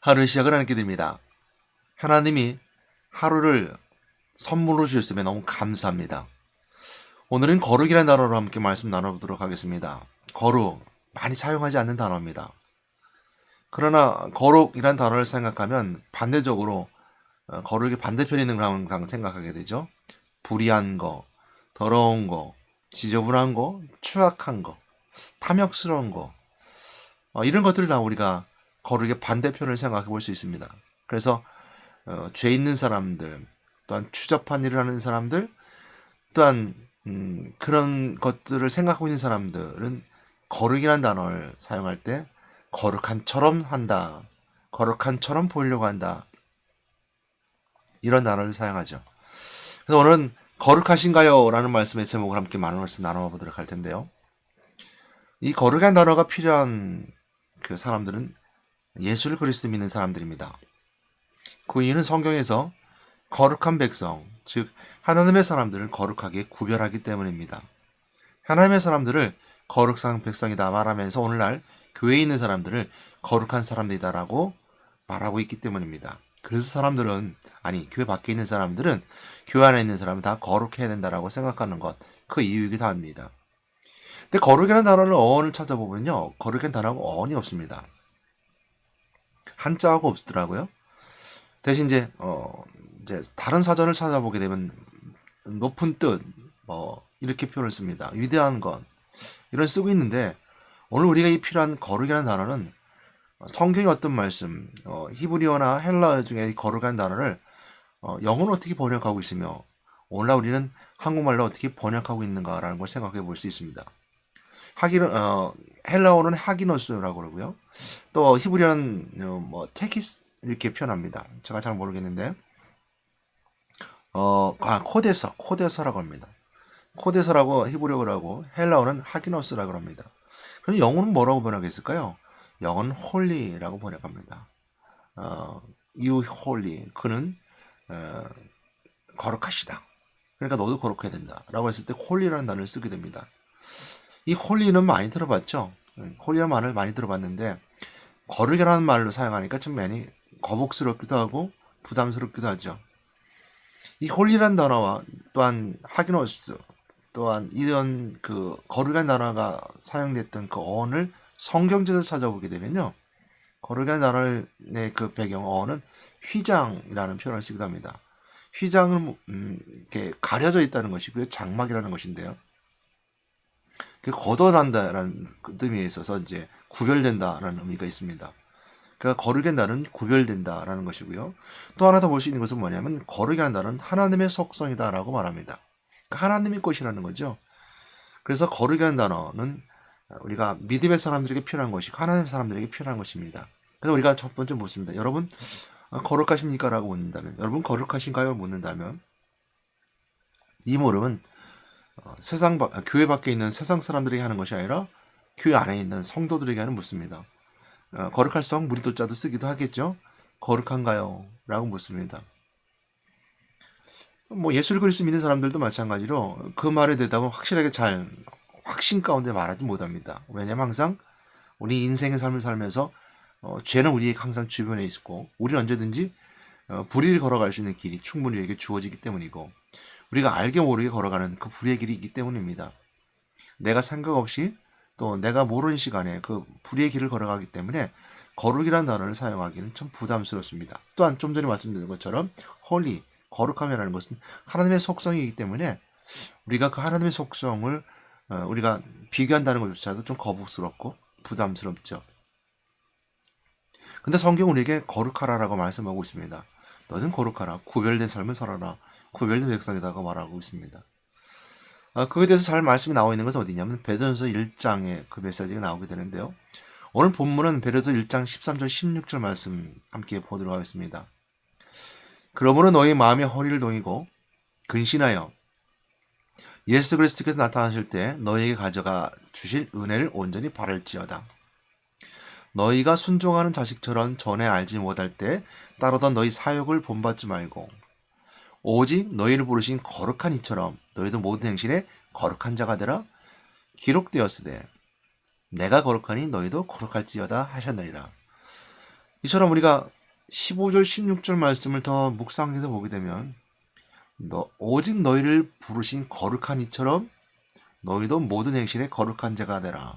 하루의 시작을 하게 됩니다. 하나님이 하루를 선물로 주셨으면 너무 감사합니다. 오늘은 거룩이라는 단어로 함께 말씀 나눠보도록 하겠습니다. 거룩, 많이 사용하지 않는 단어입니다. 그러나 거룩이란 단어를 생각하면 반대적으로 거룩의 반대편에 있는 걸 항상 생각하게 되죠. 불의한 거, 더러운 거, 지저분한 거, 추악한 거, 탐욕스러운 거, 이런 것들을 다 우리가 거룩의 반대편을 생각해 볼 수 있습니다. 그래서 죄 있는 사람들, 또한 추잡한 일을 하는 사람들, 또한 그런 것들을 생각하고 있는 사람들은 거룩이라는 단어를 사용할 때 거룩한처럼 한다, 거룩한처럼 보이려고 한다, 이런 단어를 사용하죠. 그래서 오늘은 거룩하신가요? 라는 말씀의 제목을 함께 많은 말씀 나눠보도록 할 텐데요. 이 거룩한 단어가 필요한 그 사람들은 예수를 그리스도 믿는 사람들입니다. 그 이유는 성경에서 거룩한 백성, 즉 하나님의 사람들을 거룩하게 구별하기 때문입니다. 하나님의 사람들을 거룩한 백성이다 말하면서 오늘날 교회에 있는 사람들을 거룩한 사람들이다라고 말하고 있기 때문입니다. 그래서 사람들은, 아니 교회 밖에 있는 사람들은 교회 안에 있는 사람은 다 거룩해야 된다라고 생각하는 것, 그 이유이기도 합니다. 근데 거룩이라는 단어를 어원을 찾아보면요, 거룩한 단어가 어원이 없습니다. 한자하고 없더라고요. 대신 이제 다른 사전을 찾아보게 되면 높은 뜻, 이렇게 표현을 씁니다. 위대한 것, 이런 쓰고 있는데, 오늘 우리가 이 필요한 거룩이라는 단어는 성경의 어떤 말씀, 히브리어나 헬라어 중에 이 거룩한 단어를 영어로 어떻게 번역하고 있으며, 오늘날 우리는 한국말로 어떻게 번역하고 있는가라는 걸 생각해 볼 수 있습니다. 헬라어는 하기노스라고 그러고요. 또 히브리어는 테키스 이렇게 표현합니다. 제가 잘 모르겠는데, 코데서라고 합니다. 코데서라고 히브리어를 하고 헬라어는 하기노스라고 합니다. 그럼 영어는 뭐라고 번역했을까요? 영어는 홀리라고 번역합니다. You holy, 그는 거룩하시다. 그러니까 너도 거룩해야 된다. 라고 했을 때 홀리라는 단어를 쓰게 됩니다. 이 홀리는 많이 들어봤죠? 홀리라는 말을 많이 들어봤는데 거룩이라는 말로 사용하니까 좀 많이 거북스럽기도 하고 부담스럽기도 하죠. 이 홀리라는 단어와 또한 하기노스, 또한 이런 그 거룩한 단어가 사용됐던 그 어원을 성경제에서 찾아보게 되면요, 거룩한 단어의 그 배경 어원은 휘장이라는 표현을 쓰기도 합니다. 휘장은 이렇게 가려져 있다는 것이고요, 장막이라는 것인데요. 걷어난다라는 그 의미에 있어서 이제 구별된다라는 의미가 있습니다. 그러니까 거룩의 날은 구별된다라는 것이고요. 또 하나 더 볼 수 있는 것은 뭐냐면 거룩이라는 날은 하나님의 속성이다라고 말합니다. 그러니까 하나님의 것이라는 거죠. 그래서 거룩이라는 단어는 우리가 믿음의 사람들에게 필요한 것이고 하나님의 사람들에게 필요한 것입니다. 그래서 우리가 첫 번째 묻습니다. 여러분 거룩하십니까? 라고 묻는다면, 여러분 거룩하신가요? 묻는다면 이 물음은 교회 밖에 있는 세상 사람들에게 하는 것이 아니라 교회 안에 있는 성도들에게 하는 묻습니다. 거룩할성 무리도자도 쓰기도 하겠죠. 거룩한가요? 라고 묻습니다. 예수를 그리스도 믿는 사람들도 마찬가지로 그 말에 대답은 확실하게 잘 확신 가운데 말하지 못합니다. 왜냐하면 항상 우리 인생의 삶을 살면서 죄는 우리에게 항상 주변에 있고 우리는 언제든지 불의를 걸어갈 수 있는 길이 충분히 우리에게 주어지기 때문이고 우리가 알게 모르게 걸어가는 그 불의의 길이 있기 때문입니다. 내가 생각 없이 또 내가 모르는 시간에 그 불의의 길을 걸어가기 때문에 거룩이라는 단어를 사용하기는 참 부담스럽습니다. 또한 좀 전에 말씀드린 것처럼 홀리, 거룩함이라는 것은 하나님의 속성이기 때문에 우리가 그 하나님의 속성을 우리가 비교한다는 것조차도 좀 거북스럽고 부담스럽죠. 근데 성경은 우리에게 거룩하라라고 말씀하고 있습니다. 너는 거룩하라. 구별된 삶을 살아라. 구별된 백성이다고 말하고 있습니다. 그거에 대해서 잘 말씀이 나와 있는 것은 어디냐면 베드로전서 1장에 그 메시지가 나오게 되는데요. 오늘 본문은 베드로전서 1장 13절 16절 말씀 함께 보도록 하겠습니다. 그러므로 너희 마음의 허리를 동이고 근신하여 예수 그리스도께서 나타나실 때 너희에게 가져가 주실 은혜를 온전히 바랄지어다. 너희가 순종하는 자식처럼 전에 알지 못할 때 따르던 너희 사역을 본받지 말고 오직 너희를 부르신 거룩한 이처럼 너희도 모든 행실에 거룩한 자가 되라. 기록되었으되 내가 거룩하니 너희도 거룩할지어다 하셨느니라. 이처럼 우리가 15절, 16절 말씀을 더 묵상해서 보게 되면 오직 너희를 부르신 거룩한 이처럼 너희도 모든 행실에 거룩한 자가 되라.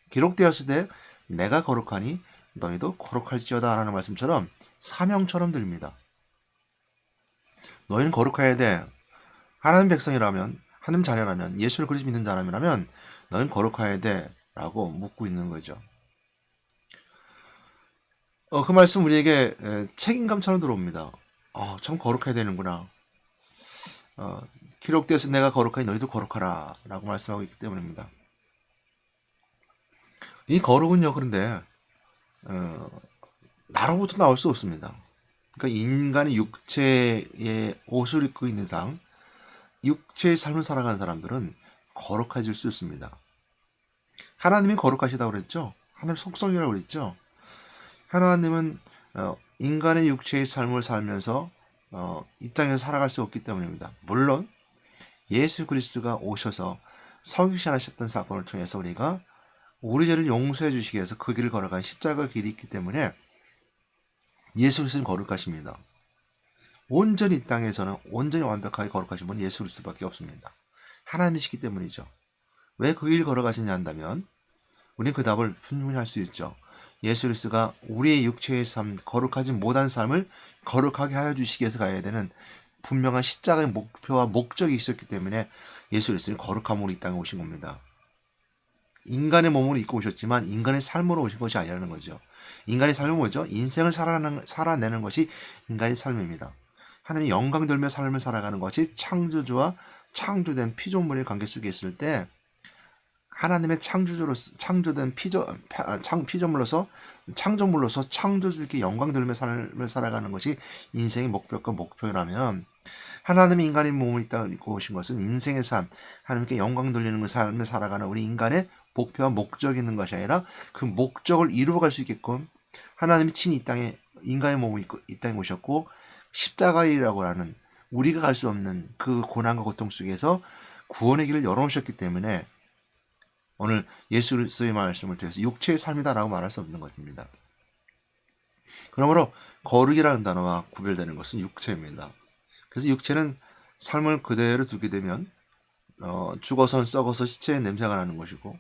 기록되었을 때 내가 거룩하니 너희도 거룩할지어다 라는 말씀처럼 사명처럼 들립니다. 너희는 거룩해야 돼. 하나님 백성이라면, 하나님 자녀라면, 예수를 그리스도 믿는 자라면 너희는 거룩해야 돼 라고 묻고 있는 거죠. 그 말씀 우리에게 책임감처럼 들어옵니다. 참 거룩해야 되는구나. 기록되어서 내가 거룩하니 너희도 거룩하라 라고 말씀하고 있기 때문입니다. 이 거룩은요, 그런데 나로부터 나올 수 없습니다. 그러니까 인간의 육체의 옷을 입고 있는 상, 육체의 삶을 살아가는 사람들은 거룩해질 수 있습니다. 하나님이 거룩하시다고 그랬죠? 하나님 속성이라고 그랬죠? 하나님은 인간의 육체의 삶을 살면서 이 땅에서 살아갈 수 없기 때문입니다. 물론 예수 그리스도가 오셔서 성육신하셨던 사건을 통해서 우리가 우리 죄를 용서해 주시기 위해서 그 길을 걸어간 십자가 길이 있기 때문에 예수 그리스도는 거룩하십니다. 온전히 이 땅에서는 온전히 완벽하게 거룩하신 분은 예수 그리스도밖에 없습니다. 하나님이시기 때문이죠. 왜 그 길 걸어가시냐 한다면 우리는 그 답을 분명히 할 수 있죠. 예수 그리스도가 우리의 육체의 삶, 거룩하지 못한 삶을 거룩하게 하여 주시기 위해서 가야 되는 분명한 십자가의 목표와 목적이 있었기 때문에 예수 그리스도는 거룩함으로 이 땅에 오신 겁니다. 인간의 몸으로 입고 오셨지만 인간의 삶으로 오신 것이 아니라는 거죠. 인간의 삶은 뭐죠? 인생을 살아내는 것이 인간의 삶입니다. 하나님이 영광 돌며 삶을 살아가는 것이 창조주와 창조된 피조물의 관계 속에 있을 때 하나님의 창조된 피조물로서 창조물로서 창조주께 영광 돌며 삶을 살아가는 것이 인생의 목표라면 하나님이 인간의 몸을 입고 오신 것은 인생의 삶, 하나님께 영광 돌리는 삶을 살아가는 우리 인간의 목표와 목적이 있는 것이 아니라 그 목적을 이루어갈 수 있게끔 하나님이 친히 이 땅에 인간의 몸을 입고 이 땅에 오셨고 십자가이라고 하는 우리가 갈 수 없는 그 고난과 고통 속에서 구원의 길을 열어놓으셨기 때문에 오늘 예수 그리스도의 말씀을 통해서 육체의 삶이다라고 말할 수 없는 것입니다. 그러므로 거룩이라는 단어와 구별되는 것은 육체입니다. 그래서 육체는 삶을 그대로 두게 되면 죽어선 썩어서 시체의 냄새가 나는 것이고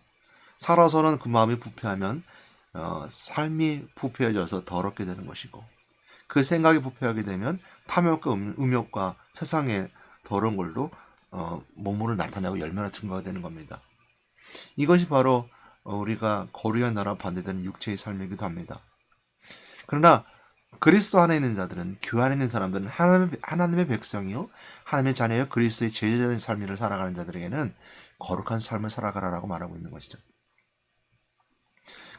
살아서는 그 마음이 부패하면 삶이 부패해져서 더럽게 되는 것이고 그 생각이 부패하게 되면 탐욕과 음욕과 세상의 더러운 걸로 몸으로 나타나고 열매나 증거가 되는 겁니다. 이것이 바로 우리가 거룩한 나라와 반대되는 육체의 삶이기도 합니다. 그러나 그리스도 안에 있는 자들은, 교회 안에 있는 사람들은 하나님의 백성이요 하나님의 자녀요 그리스도의 제자된 삶을 살아가는 자들에게는 거룩한 삶을 살아가라라고 말하고 있는 것이죠.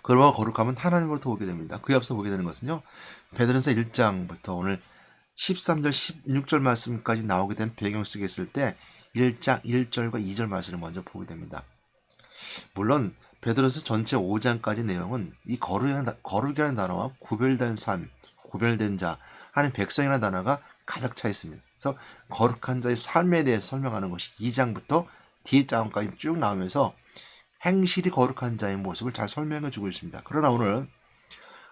그러므로 거룩함은 하나님으로부터 오게 됩니다. 그에 앞서 보게 되는 것은요, 베드로전서 1장부터 오늘 13절 16절 말씀까지 나오게 된 배경 속에 있을 때 1장 1절과 2절 말씀을 먼저 보게 됩니다. 물론 베드로전서 전체 5장까지 내용은 이 거룩이라는 단어와 구별된 삶, 구별된 자, 하는 백성이라는 단어가 가득 차 있습니다. 그래서 거룩한 자의 삶에 대해서 설명하는 것이 2장부터 D장까지 쭉 나오면서 행실이 거룩한 자의 모습을 잘 설명해 주고 있습니다. 그러나 오늘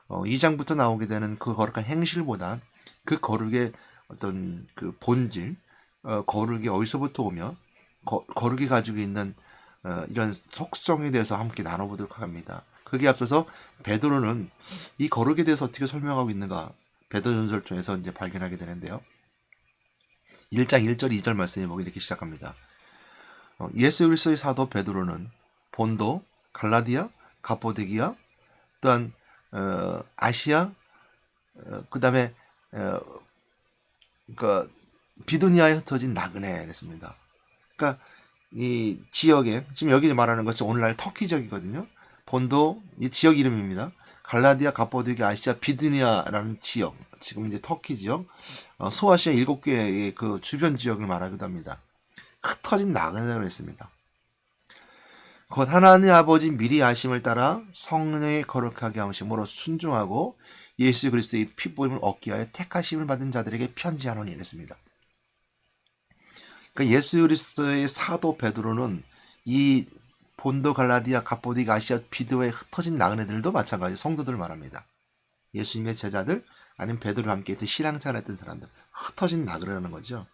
2장부터 나오게 되는 그 거룩한 행실보다 그 거룩의 어떤 그 본질, 거룩이 어디서부터 오며 거룩이 가지고 있는 이런 속성에 대해서 함께 나눠보도록 합니다. 그게 앞서서 베드로는 이 거룩에 대해서 어떻게 설명하고 있는가 베드로전서를 통해서 이제 발견하게 되는데요. 1장 1절 2절 말씀에 보기 이렇게 시작합니다. 예수 그리스도의 사도 베드로는 본도, 갈라디아, 갑보디기아, 또한 아시아, 그다음에 그러니까 비두니아에 흩어진 나그네 그랬습니다. 그러니까 이 지역에 지금 여기 말하는 것이 오늘날 터키 지역이거든요. 본도 이 지역 이름입니다. 갈라디아, 갑보디기아, 아시아, 비두니아라는 지역, 지금 이제 터키 지역, 소아시아 7개의 그 주변 지역을 말하기도 합니다. 흩어진 나그네라고 했습니다. 곧 하나님 아버지 미리 아심을 따라 성령의 거룩하게 하심으로 순종하고 예수 그리스도의 피보임을 얻기 위하여 택하심을 받은 자들에게 편지하노니 이랬습니다. 그러니까 예수 그리스도의 사도 베드로는 이 본도, 갈라디아, 갑보디가, 아시아, 비두에 흩어진 나그네들도 마찬가지 성도들을 말합니다. 예수님의 제자들 아니면 베드로와 함께 했던 신앙생활 했던 사람들 흩어진 나그네라는 거죠.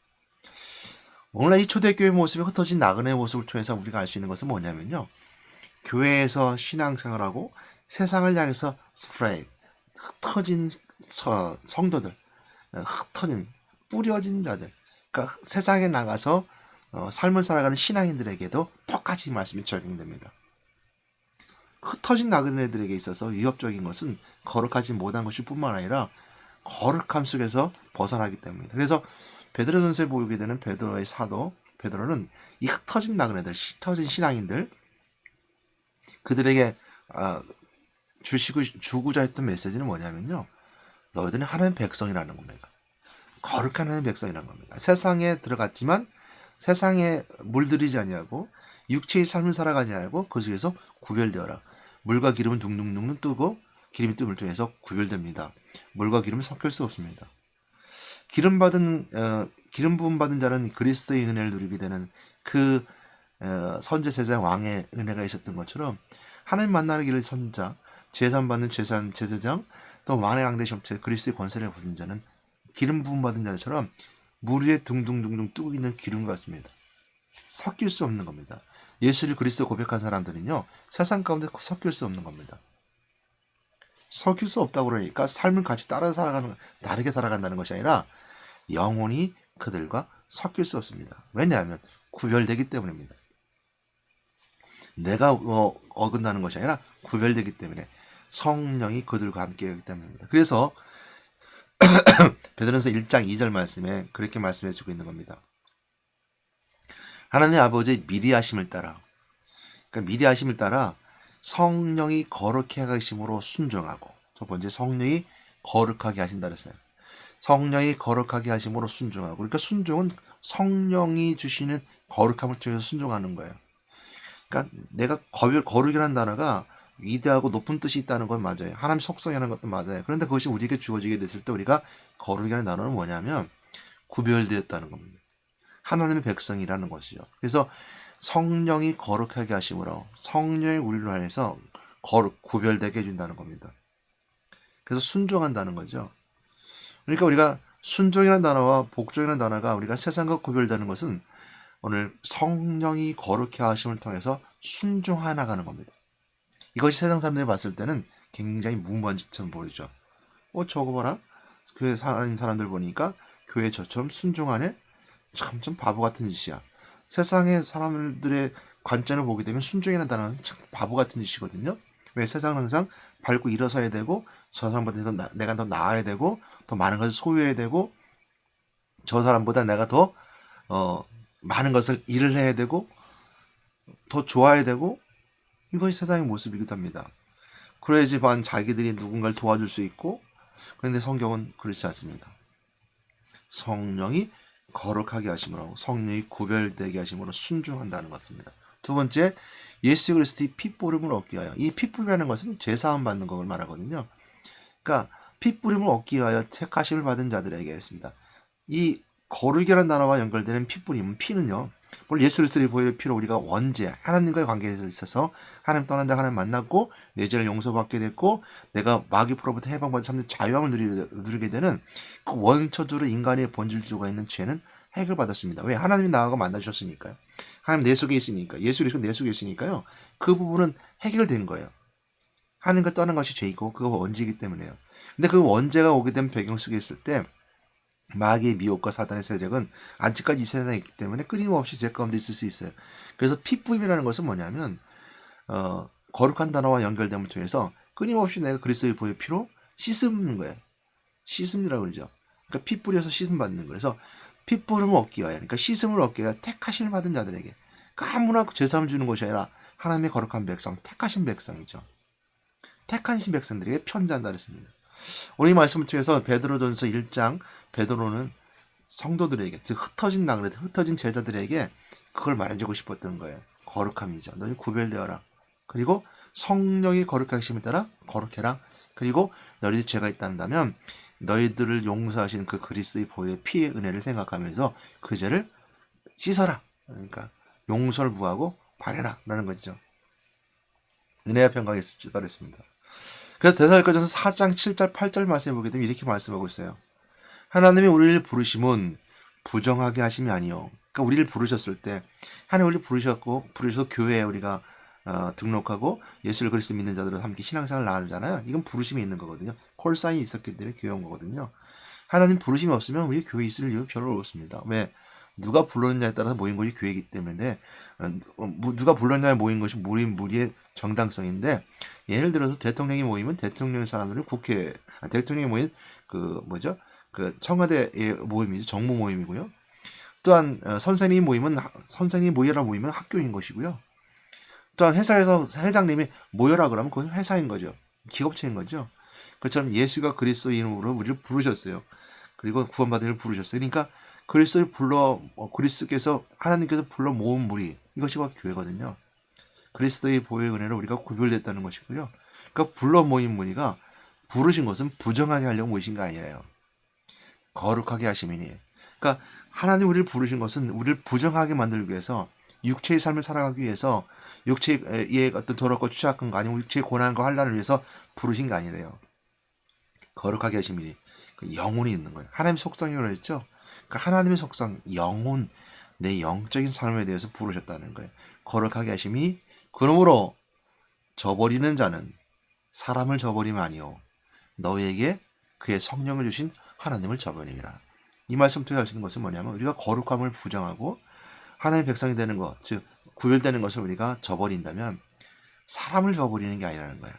오늘날 이 초대교회 모습이 흩어진 나그네 모습을 통해서 우리가 알 수 있는 것은 뭐냐면요. 교회에서 신앙생활하고 세상을 향해서 스프레드 흩어진 성도들, 흩어진 뿌려진 자들, 그러니까 세상에 나가서 삶을 살아가는 신앙인들에게도 똑같이 말씀이 적용됩니다. 흩어진 나그네들에게 있어서 위협적인 것은 거룩하지 못한 것일 뿐만 아니라 거룩함 속에서 벗어나기 때문입니다. 그래서 베드로전서에 보이게 되는 베드로의 사도 베드로는 이 흩어진 나그네들, 흩어진 신앙인들 그들에게 주고자 했던 메시지는 뭐냐면요. 너희들은 하나님의 백성이라는 겁니다. 거룩한 하나님의 백성이라는 겁니다. 세상에 들어갔지만 세상에 물들이지 아니하고 육체의 삶을 살아가지 아니하고 그 속에서 구별되어라. 물과 기름은 둥둥둥 뜨고 기름이 뜸을 통해서 구별됩니다. 물과 기름은 섞일 수 없습니다. 기름 부음 받은 자는 그리스도의 은혜를 누리게 되는 그 선제 제사 왕의 은혜가 있었던 것처럼 하나님 만나는 길을 선자, 제산 받는 제사장, 또 만왕의 왕대신 그리스도의 권세를 받은 자는 기름 부음 받은 자들처럼 물 위에 둥둥둥둥 뜨고 있는 기름 같습니다. 섞일 수 없는 겁니다. 예수를 그리스도 고백한 사람들은요, 세상 가운데 섞일 수 없는 겁니다. 섞일 수 없다고 그러니까 삶을 같이 다르게 살아간다는 것이 아니라 영혼이 그들과 섞일 수 없습니다. 왜냐하면 구별되기 때문입니다. 내가 어긋나는 것이 아니라 구별되기 때문에 성령이 그들과 함께하기 때문입니다. 그래서 베드로전서 1장 2절 말씀에 그렇게 말씀해 주고 있는 겁니다. 하나님 아버지의 미리 하심을 따라, 그러니까 미리 하심을 따라 성령이 거룩해 하심으로 순종하고, 첫 번째 성령이 거룩하게 하신다 그랬어요. 성령이 거룩하게 하심으로 순종하고, 그러니까 순종은 성령이 주시는 거룩함을 통해서 순종하는 거예요. 그러니까 내가 거룩이라는 단어가 위대하고 높은 뜻이 있다는 건 맞아요. 하나님 속성이라는 것도 맞아요. 그런데 그것이 우리에게 주어지게 됐을 때 우리가 거룩이라는 단어는 뭐냐면 구별되었다는 겁니다. 하나님의 백성이라는 것이죠. 그래서 성령이 거룩하게 하심으로 성령의 우리로 인해서 구별되게 해준다는 겁니다. 그래서 순종한다는 거죠. 그러니까 우리가 순종이라는 단어와 복종이라는 단어가 우리가 세상과 구별되는 것은 오늘 성령이 거룩해 하심을 통해서 순종해 나가는 겁니다. 이것이 세상 사람들이 봤을 때는 굉장히 무모한 짓처럼 보이죠. 저거 봐라. 교회 사는 사람들 보니까 교회 저처럼 순종하네? 참 바보 같은 짓이야. 세상의 사람들의 관점을 보게 되면 순종이라는 단어는 참 바보 같은 짓이거든요. 왜 세상은 항상 밟고 일어서야 되고 저 사람보다 내가 더 나아야 되고 더 많은 것을 소유해야 되고 저 사람보다 내가 더 많은 것을 일을 해야 되고 더 좋아야 되고 이것이 세상의 모습이기도 합니다. 그래야지만 자기들이 누군가를 도와줄 수 있고 그런데 성경은 그렇지 않습니다. 성령이 거룩하게 하심으로 성령이 구별되게 하심으로 순종한다는 것입니다. 두 번째, 예수 그리스도의 핏부림을 얻기 위하여. 이 핏부림이라는 것은 죄사함 받는 것을 말하거든요. 그러니까 핏부림을 얻기 위하여 택하심을 받은 자들에게 했습니다. 이 거룩이라는 단어와 연결되는 핏부림은 피는요. 물론 예수 그리스도의 보혈의 피로 우리가 원죄, 하나님과의 관계에 있어서 하나님 떠난 자 하나님 만났고 내 죄를 용서받게 됐고 내가 마귀로부터 해방받은 삶의 자유함을 누리게 되는 그 원초적으로 인간의 본질적으로 있는 죄는 해결받았습니다. 왜? 하나님이 나하고 만나주셨으니까요. 하나님 내 속에 있으니까. 예수 그리스도 내 속에 있으니까요. 그 부분은 해결된 거예요. 하나님과 떠난 것이 죄이고 그거 원죄이기 때문에요. 근데 그 원죄가 오게 된 배경 속에 있을 때 마귀의 미혹과 사단의 세력은 아직까지 이 세상에 있기 때문에 끊임없이 죄 가운데 있을 수 있어요. 그래서 핏부림이라는 것은 뭐냐면 거룩한 단어와 연결됨을 통해서 끊임없이 내가 그리스도의 보혈 피로 씻는 거예요. 씻음이라고 그러죠. 그러니까 피 뿌려서 씻음 받는 거예요. 그래서 핏부림을 얻기 위하여, 그러니까 씻음을 얻기 위하여 택하심을 받은 자들에게 아무나 죄사함을 주는 것이 아니라 하나님의 거룩한 백성, 택하신 백성이죠. 택하신 백성들에게 편지한다 그랬습니다. 오늘 이 말씀을 통해서 베드로전서 1장 베드로는 성도들에게, 즉 흩어진 나그네, 흩어진 제자들에게 그걸 말해주고 싶었던 거예요. 거룩함이죠. 너희 구별되어라. 그리고 성령이 거룩하심에 따라 거룩해라. 그리고 너희들 죄가 있다면 너희들을 용서하신 그 그리스도의 보혈의 피의 은혜를 생각하면서 그 죄를 씻어라. 그러니까 용서를 구하고 바래라 라는 거죠. 은혜와 평강이 있을지도 그랬습니다. 그래서 데살로니가전서 4장 7절 8절 말씀해 보게 되면 이렇게 말씀하고 있어요. 하나님이 우리를 부르심은 부정하게 하심이 아니요. 그러니까 우리를 부르셨을 때 하나님 우리를 부르셔서 교회에 우리가 등록하고 예수를 그리스도 믿는 자들과 함께 신앙생활을 나누잖아요. 이건 부르심이 있는 거거든요. 콜사인이 있었기 때문에 교회 온 거거든요. 하나님 부르심이 없으면 우리 교회 있을 이유 별로 없습니다. 왜? 누가 불렀느냐에 따라서 모인 것이 교회이기 때문에 누가 불렀냐에 모인 것이 무리의 정당성인데 예를 들어서 대통령이 모이면 대통령 사람들은 대통령이 모인 그 뭐죠? 그 청와대의 모임이죠. 정무 모임이고요. 또한 선생님이 모이면 선생님이 모여라 모이면 학교인 것이고요. 또한 회사에서 회장님이 모여라 그러면 그건 회사인 거죠. 기업체인 거죠. 그처럼 예수가 그리스도 이름으로 우리를 부르셨어요. 그리고 구원받은 이를 부르셨어요. 그러니까 그리스도께서 하나님께서 불러 모은 무리 이것이 바로 교회거든요. 그리스도의 보혈의 은혜로 우리가 구별됐다는 것이고요. 그러니까 불러 모인 무리가 부르신 것은 부정하게 하려고 모이신 거 아니에요. 거룩하게 하심이니. 그러니까 하나님 우리를 부르신 것은 우리를 부정하게 만들기 위해서 육체의 삶을 살아가기 위해서 육체의 어떤 더럽고 취약한 거 아니면 육체의 고난과 환난을 위해서 부르신 게 아니래요. 거룩하게 하심이니. 그 영혼이 있는 거예요. 하나님의 속성이라고 했죠. 그러니까 하나님의 속성, 영혼, 내 영적인 삶에 대해서 부르셨다는 거예요. 거룩하게 하심이 그러므로 저버리는 자는 사람을 저버리면 아니요 너희에게 그의 성령을 주신 하나님을 저버리니라. 이 말씀 통해 알 수 있는 것은 뭐냐면 우리가 거룩함을 부정하고 하나님의 백성이 되는 것, 즉 구별되는 것을 우리가 저버린다면 사람을 저버리는 게 아니라는 거예요.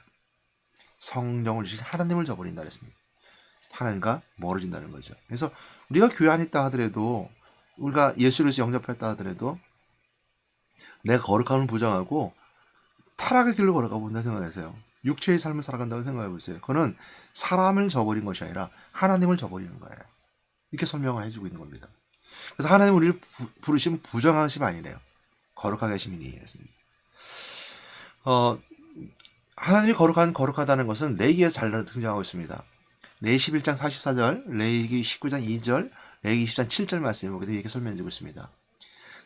성령을 주신 하나님을 저버린다 그랬습니다. 하나님과 멀어진다는 거죠. 그래서 우리가 교회 안에 있다 하더라도 우리가 예수를 영접했다 하더라도 내가 거룩함을 부정하고 타락의 길로 걸어가 본다 생각하세요. 육체의 삶을 살아간다고 생각해 보세요. 그거는 사람을 저버린 것이 아니라 하나님을 저버리는 거예요. 이렇게 설명을 해주고 있는 겁니다. 그래서 하나님 우리를 부르시면 부정하심 아니래요. 거룩하게 하심이니 했습니다. 하나님이 거룩하다는 것은 레위기에서 잘 등장하고 있습니다. 레위기 11장 44절, 레위기 19장 2절, 레위기 20장 7절 말씀에 보게 되면 이렇게 설명해주고 있습니다.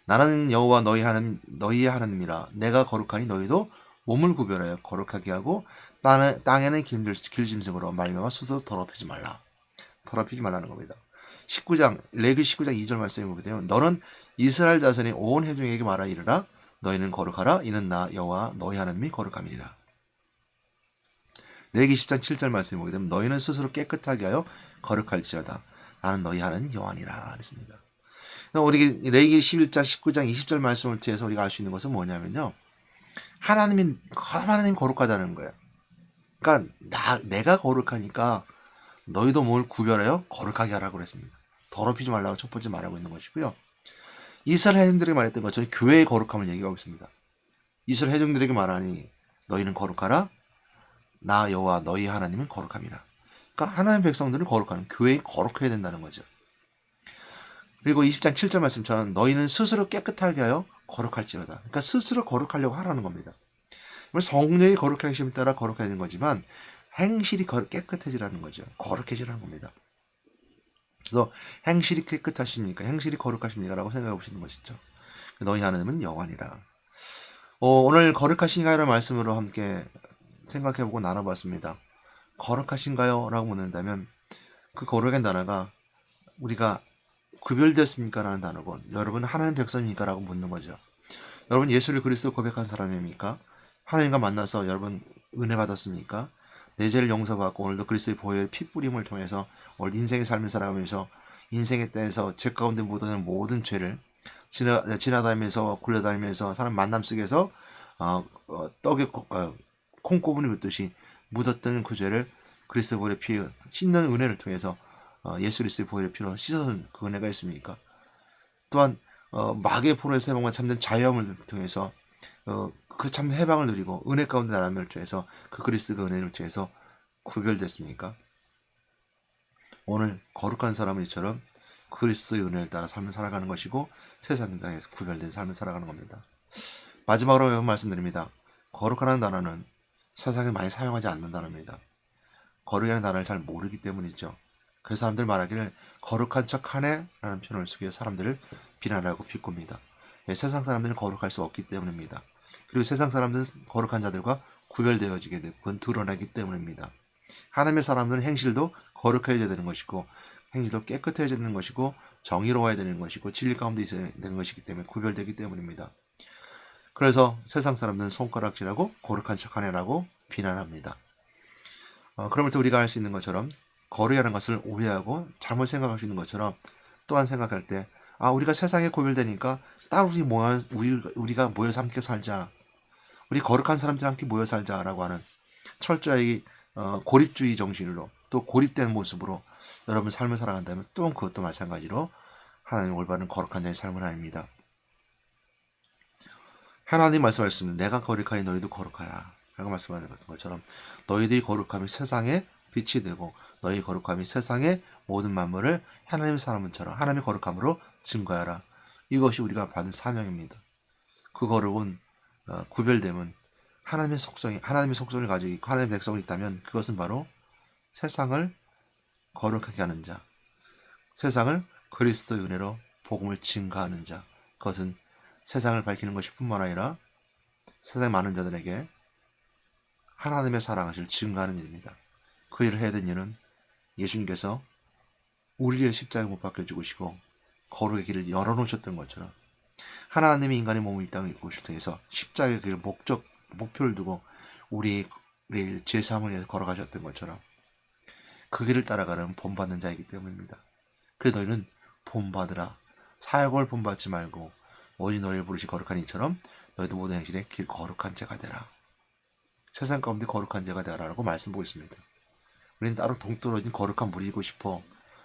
나는 여호와 너희의 하나님이라. 내가 거룩하니 너희도 몸을 구별하여 거룩하게 하고 땅에는 길짐승으로 말미암아 스스로 더럽히지 말라는 겁니다. 레위기 19장 2절 말씀에 보게 되면 너는 이스라엘 자손의 온 회중에게 말하 이르라. 너희는 거룩하라. 이는 나 여호와 너희 하나님이 거룩함이니라. 레위기 10장 7절 말씀에 보게 되면 너희는 스스로 깨끗하게 하여 거룩할지어다. 나는 너희 하나님 여호와니라 그랬습니다. 우리 레위기 11장 19장 20절 말씀을 통해서 우리가 알 수 있는 것은 뭐냐면요. 하나님 거룩하다는 거예요. 그러니까 내가 거룩하니까 너희도 뭘 구별하여 거룩하게 하라고 그랬습니다. 더럽히지 말라고 첫 번째 말하고 있는 것이고요. 이스라엘 회중들에게 말했던 것처럼 교회의 거룩함을 얘기하고 있습니다. 이스라엘 회중들에게 말하니 너희는 거룩하라. 나 여호와 너희 하나님은 거룩함이라. 그러니까 하나님의 백성들은 거룩하는 교회에 거룩해야 된다는 거죠. 그리고 20장 7절 말씀처럼 너희는 스스로 깨끗하게 하여 거룩할지어다. 그러니까 스스로 거룩하려고 하라는 겁니다. 성령이 거룩하게 하심에 따라 거룩해지는 거지만 행실이 깨끗해지라는 거죠. 거룩해지라는 겁니다. 그래서 행실이 깨끗하십니까? 행실이 거룩하십니까? 라고 생각해 보시는 것이죠. 너희 하나님은 여호와니라. 오늘 거룩하신가요라는 말씀으로 함께 생각해보고 나눠봤습니다. 거룩하신가요? 라고 묻는다면 그 거룩의 단어가 우리가 구별되었습니까? 라는 단어고 여러분 하나님 백성입니까? 라고 묻는 거죠. 여러분 예수를 그리스도 고백한 사람입니까? 하나님과 만나서 여러분 은혜 받았습니까? 내 죄를 용서받고 오늘도 그리스도의 보혈 피뿌림을 통해서 오늘 인생의 삶을 살아가면서 인생의 때에서 죄 가운데 묻어있는 모든 죄를 지나다니면서 굴러다니면서 사람 만남 속에서 떡에 콩고분이 묻듯이 묻었던 그 죄를 그리스도의 보혈의 피 씻는 은혜를 통해서 예수 그리스도의 보혈의 피로 씻어준 그 은혜가 있습니까? 또한 마귀의 포로에서 해방과 참된 자유함을 통해서 그 참된 해방을 누리고 은혜 가운데 나람을 통해서 그 그리스도의 은혜를 통해서 구별됐습니까? 오늘 거룩한 사람들처럼 그리스도의 은혜를 따라 삶을 살아가는 것이고 세상 땅에서 구별된 삶을 살아가는 겁니다. 마지막으로 말씀드립니다. 거룩하다는 단어는 세상에 많이 사용하지 않는 단어입니다. 거룩이라는 단어를 잘 모르기 때문이죠. 그래서 사람들 말하기를 거룩한 척하네 라는 표현을 쓰기에 사람들을 비난하고 비꼽니다. 세상 사람들은 거룩할 수 없기 때문입니다. 그리고 세상 사람들은 거룩한 자들과 구별되어지게 되고 그건 드러나기 때문입니다. 하나님의 사람들은 행실도 거룩해져야 되는 것이고 행실도 깨끗해져야 되는 것이고 정의로워야 되는 것이고 진리 가운데 있어야 되는 것이기 때문에 구별되기 때문입니다. 그래서 세상 사람들은 손가락질하고 거룩한 척하네라고 비난합니다. 그러면 또 우리가 할 수 있는 것처럼 거룩이라는 것을 오해하고 잘못 생각할 수 있는 것처럼 또한 생각할 때 우리가 세상에 구별되니까 따로 우리가 모여서 함께 살자. 우리 거룩한 사람들 함께 모여 살자라고 하는 철저히 고립주의 정신으로 또 고립된 모습으로 여러분 삶을 살아간다면 또 그것도 마찬가지로 하나님 올바른 거룩한 자의 삶은 아닙니다. 하나님 말씀하셨습니다. 내가 거룩하니 너희도 거룩하라 라고 말씀하셨던 것처럼 너희들이 거룩함이 세상에 빛이 되고 너희 거룩함이 세상의 모든 만물을 하나님의 사람처럼 하나님의 거룩함으로 증거하라. 이것이 우리가 받은 사명입니다. 그 거룩은 구별됨은 하나님의 속성을 가지고 있고 하나님의 백성이 있다면 그것은 바로 세상을 거룩하게 하는 자, 세상을 그리스도의 은혜로 복음을 증거하는 자, 그것은 세상을 밝히는 것이 뿐만 아니라 세상 많은 자들에게 하나님의 사랑하실 증거하는 일입니다. 그 일을 해야 되는 이유는 예수님께서 우리의 십자가에 못 박혀 죽으시고 거룩의 길을 열어놓으셨던 것처럼 하나님이 인간의 몸을 이 땅에 입고 오실 때에서 십자가의 길 목표를 두고 우리를 제사함을 위해서 걸어가셨던 것처럼 그 길을 따라가는 본받는 자이기 때문입니다. 그래서 너희는 본받으라. 사역을 본받지 말고 오직 너희를 부르시 거룩한 이처럼 너희도 모든 행실에 길 거룩한 자가 되라. 세상 가운데 거룩한 자가 되라라고 말씀하고 있습니다. 우리는 따로 동떨어진 거룩한 무리이고 싶어.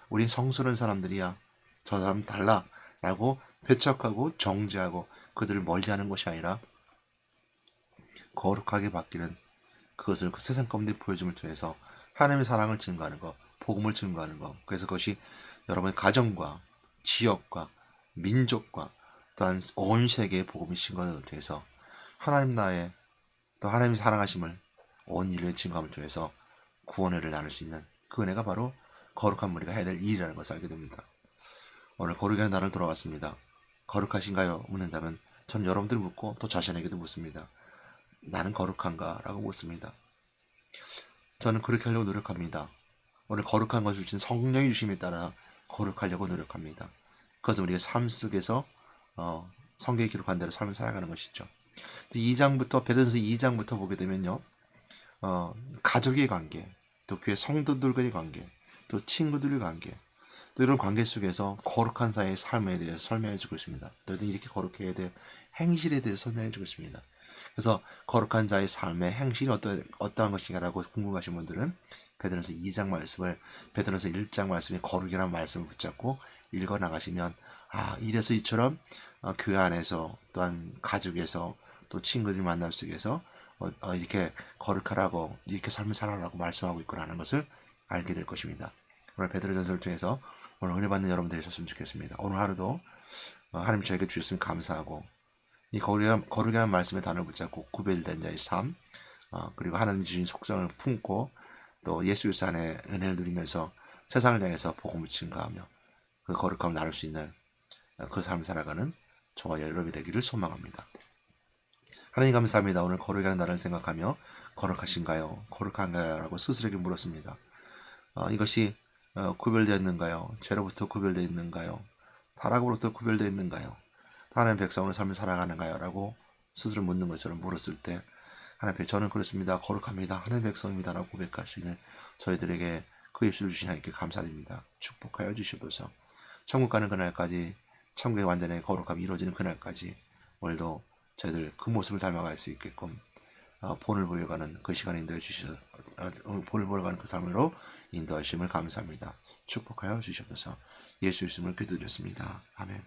우린 성스러운 사람들이야. 저 사람은 달라. 라고 배척하고 정죄하고 그들을 멀리하는 것이 아니라 거룩하게 바뀌는 그것을 그 세상 가운데 보여줌을 통해서 하나님의 사랑을 증거하는 것, 복음을 증거하는 것. 그래서 그것이 여러분의 가정과 지역과 민족과 또한 온 세계의 복음이 증거하는 것을 통해서 하나님 나라의 또 하나님의 사랑하심을 온 인류의 증거함을 통해서 구원을 나눌 수 있는 그 은혜가 바로 거룩한 무리가 해야 될 일이라는 것을 알게 됩니다. 오늘 거룩한 날을 돌아왔습니다. 거룩하신가요? 묻는다면 전 여러분들 묻고 또 자신에게도 묻습니다. 나는 거룩한가? 라고 묻습니다. 저는 그렇게 하려고 노력합니다. 오늘 거룩한 것을 주신 성령의 주심에 따라 거룩하려고 노력합니다. 그것은 우리의 삶 속에서 성경에 기록한 대로 삶을 살아가는 것이죠. 2장부터 베드로전서 2장부터 보게 되면요. 가족의 관계, 또 교회 성도들과의 관계, 또 친구들의 관계, 또 이런 관계 속에서 거룩한 자의 삶에 대해서 설명해 주고 있습니다. 너희들 이렇게 거룩해야 돼. 행실에 대해서 설명해 주고 있습니다. 그래서 거룩한 자의 삶의 행실이 어떠한 것인가라고 궁금하신 분들은 베드로전서 2장 말씀을 베드로전서 1장 말씀에 거룩이라는 말씀을 붙잡고 읽어 나가시면 이래서 이처럼 교회 안에서 또한 가족에서 또 친구들 만남 속에서 이렇게 거룩하라고 이렇게 삶을 살아라고 말씀하고 있구나 하는 것을 알게 될 것입니다. 오늘 베드로전서를 통해서 오늘 은혜 받는 여러분 되셨으면 좋겠습니다. 오늘 하루도 하나님 저에게 주셨으면 감사하고 이 거룩이라는 말씀의 단어를 붙잡고 구별된 자의 삶 그리고 하나님 주신 속성을 품고 또 예수 그리스도 안에 은혜를 누리면서 세상을 향해서 복음을 증거하며 그 거룩함을 나눌 수 있는 그 삶을 살아가는 저와 여러분이 되기를 소망합니다. 하나님 감사합니다. 오늘 거룩이라는 날을 생각하며 거룩하신가요? 거룩한가요? 라고 스스로에게 물었습니다. 이것이 구별되어 있는가요? 죄로부터 구별되어 있는가요? 타락으로부터 구별되어 있는가요? 하나님 백성으로 삶을 살아가는가요? 라고 스스로 묻는 것처럼 물었을 때 하나님 저는 그렇습니다. 거룩합니다. 하나님 백성입니다. 라고 고백할 수 있는 저희들에게 그 입술을 주신 하나님께 감사드립니다. 축복하여 주시옵소서. 천국 가는 그날까지 천국의 완전히 거룩함이 이루어지는 그날까지 오늘도 저희들 그 모습을 닮아갈 수 있게끔 본을 보여가는 그 시간을 인도해 주셔서 본을 보여가는 그 삶으로 인도하심을 감사합니다. 축복하여 주시옵소서. 예수 이름으로 기도드렸습니다. 아멘.